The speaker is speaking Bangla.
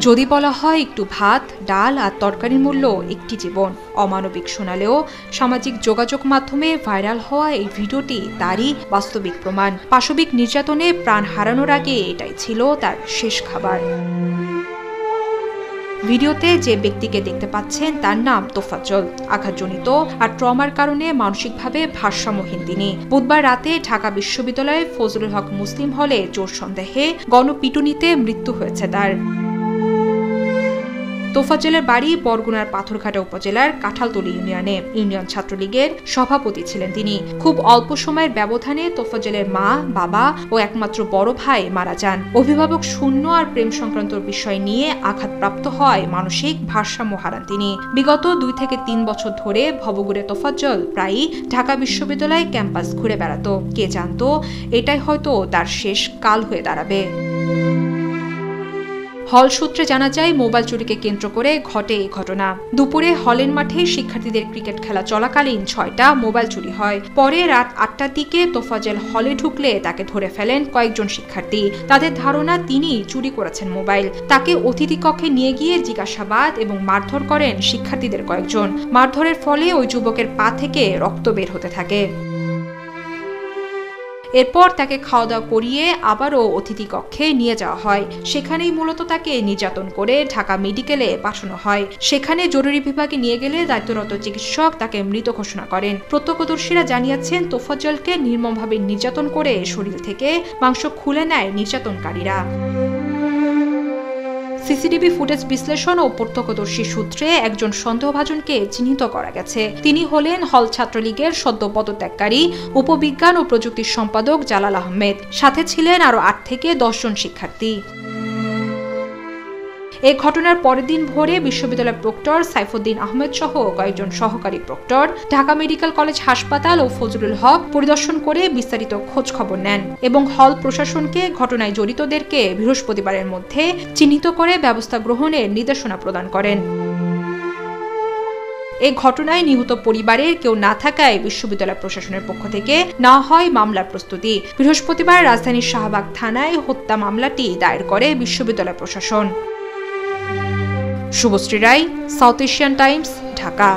যদি বলা হয় একটু ভাত, ডাল আর তরকারির মূল্য একটি জীবন, অমানবিক শোনালেও সামাজিক যোগাযোগ মাধ্যমে ভাইরাল হওয়া এই ভিডিওটি তারই বাস্তবিক প্রমাণ। পাশবিক নির্যাতনে প্রাণ হারানোর আগে এটাই ছিল তার শেষ খাবার। ভিডিওতে যে ব্যক্তিকে দেখতে পাচ্ছেন তার নাম তোফাজ্জল। আঘাতজনিত আর ট্রমার কারণে মানসিকভাবে ভারসাম্যহীন তিনি। বুধবার রাতে ঢাকা বিশ্ববিদ্যালয়ের ফজলুল হক মুসলিম হলে জোর সন্দেহে গণপিটুনিতে মৃত্যু হয়েছে তার। তোফাজ্জলের বাড়ি বরগুনার পাথরঘাটা উপজেলার কাঁঠালতলী ইউনিয়নে। ইউনিয়ন ছাত্রলীগের সভাপতি ছিলেন তিনি। খুব অল্প সময়ের ব্যবধানে তোফাজ্জলের মা, বাবা ও একমাত্র বড় ভাই মারা যান। অভিভাবক শূন্য আর প্রেম সংক্রান্ত বিষয় নিয়ে আঘাতপ্রাপ্ত হয় মানসিক ভারসাম্য হারান তিনি। বিগত 2 থেকে 3 বছর ধরে ভবঘুরে তোফাজ্জল প্রায়ই ঢাকা বিশ্ববিদ্যালয় ক্যাম্পাস ঘুরে বেড়াতো। কে জানতো এটাই হয়তো তার শেষ কাল হয়ে দাঁড়াবে। হল সূত্রে জানা যায়, মোবাইল চুরিকে কেন্দ্র করে ঘটে এই ঘটনা। দুপুরে হলের মাঠে শিক্ষার্থীদের ক্রিকেট খেলা চলাকালীন 6টা মোবাইল চুরি হয়। পরে রাত 8টার দিকে তোফাজ্জল হলে ঢুকলে তাকে ধরে ফেলেন কয়েকজন শিক্ষার্থী। তাদের ধারণা তিনি চুরি করেছেন মোবাইল। তাকে অতিথি কক্ষে নিয়ে গিয়ে জিজ্ঞাসাবাদ এবং মারধর করেন শিক্ষার্থীদের কয়েকজন। মারধরের ফলে ওই যুবকের পা থেকে রক্ত বের হতে থাকে। এরপর তাকে খাওয়া দাওয়া করিয়ে আবারও অতিথি কক্ষে নিয়ে যাওয়া হয়। সেখানেই মূলত তাকে নির্যাতন করে ঢাকা মেডিকেলে পাঠানো হয়। সেখানে জরুরি বিভাগে নিয়ে গেলে দায়িত্বরত চিকিৎসক তাকে মৃত ঘোষণা করেন। প্রত্যক্ষদর্শীরা জানিয়েছেন, তোফাজ্জলকে নির্মমভাবে নির্যাতন করে শরীর থেকে মাংস খুলে নেয় নির্যাতনকারীরা। সিসিটিভি ফুটেজ বিশ্লেষণ ও প্রত্যক্ষদর্শী সূত্রে একজন সন্দেহভাজনকে চিহ্নিত করা গেছে। তিনি হলেন হল ছাত্রলীগের সদ্য পদত্যাগকারী উপবিজ্ঞান ও প্রযুক্তি সম্পাদক জালাল আহমেদ। সাথে ছিলেন আরও 8 থেকে 10 জন শিক্ষার্থী। এই ঘটনার পরের দিন ভোরে বিশ্ববিদ্যালয়ের প্রক্টর সাইফুদ্দিন আহমেদ সহ কয়েকজন সহকারী প্রক্টর ঢাকা মেডিকেল কলেজ হাসপাতাল ও ফজলুল হক পরিদর্শন করে বিস্তারিত খোঁজ খবর নেন এবং হল প্রশাসনকে ঘটনায় জড়িতদেরকে বৃহস্পতিবারের মধ্যে চিহ্নিত করে ব্যবস্থা গ্রহণের নির্দেশনা প্রদান করেন। এই ঘটনায় নিহত পরিবারের কেউ না থাকায় বিশ্ববিদ্যালয় প্রশাসনের পক্ষ থেকে নেওয়া হয় মামলার প্রস্তুতি। বৃহস্পতিবার রাজধানীর শাহবাগ থানায় হত্যা মামলাটি দায়ের করে বিশ্ববিদ্যালয় প্রশাসন। শুভশ্রী রায়, সাউথ এশিয়ান টাইমস, ঢাকা।